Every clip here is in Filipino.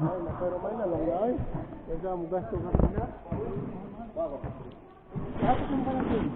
Pero may na lang ay. Kaya mo gasto ka na. Tapos mo pa natin.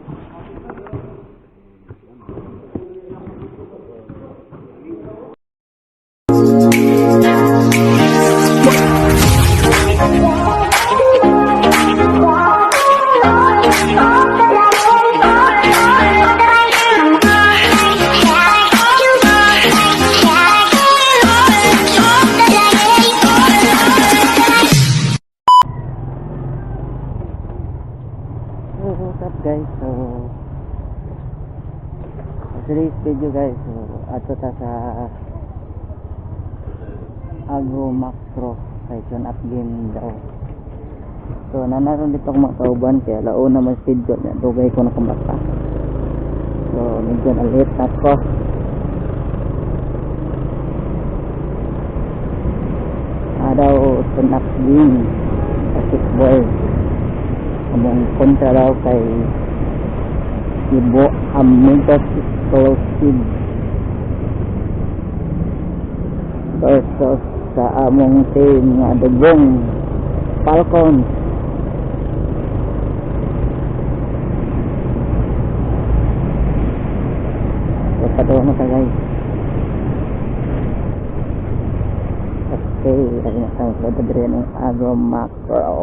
What's up guys, so today's video guys, so ato ta sa agro macro section up game daw. So nanaroon dito ako mga kauban, kaya launa man video niya dugay ko na kumata. So medyo na late na ko. Daw tunak game basketball among kontra daw kay Ibo Amigas Explosive versus sa among team nga Dugong Falcons. So patuwa na ta guys. Okay, lagi na tayo sa dadre ng agro macro.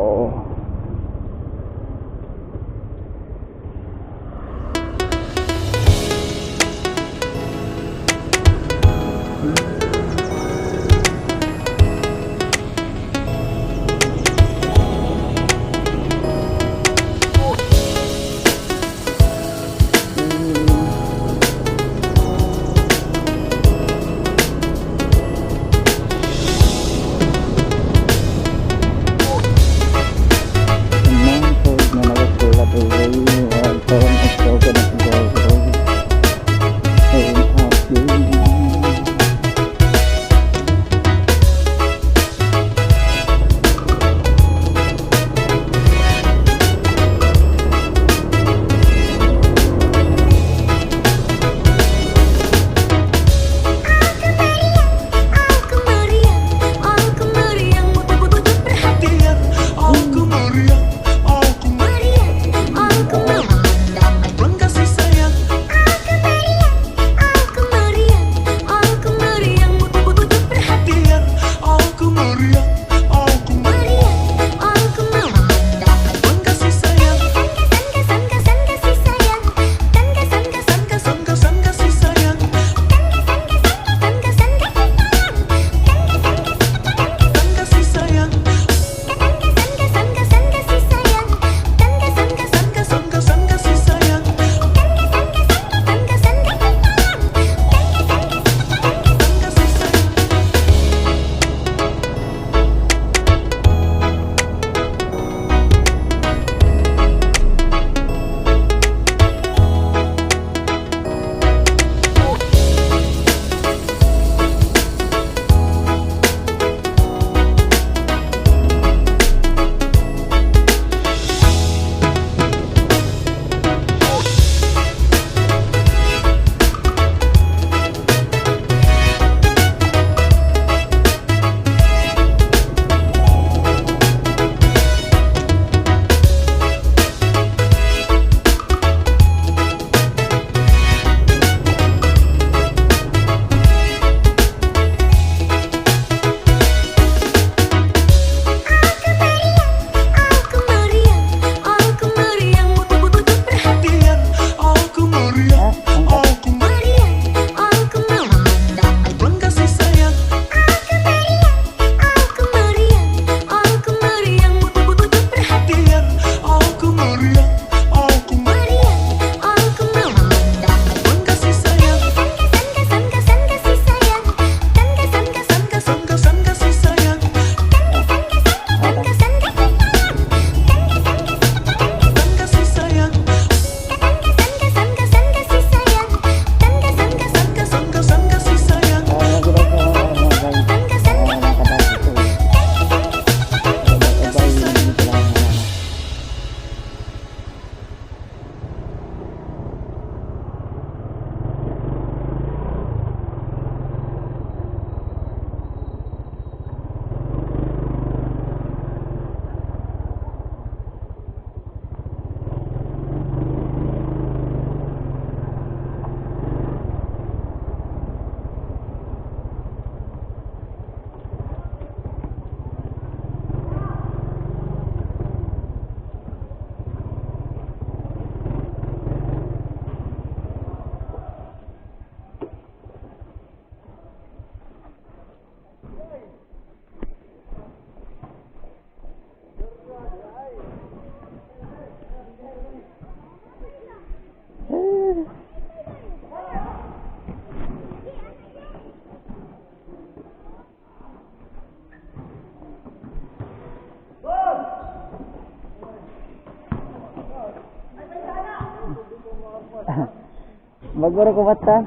Bago ra ko bata.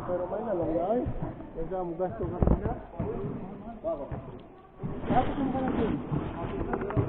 Pero may na lang ay. Kaya mo gasto ka na. Tapos ang pala din.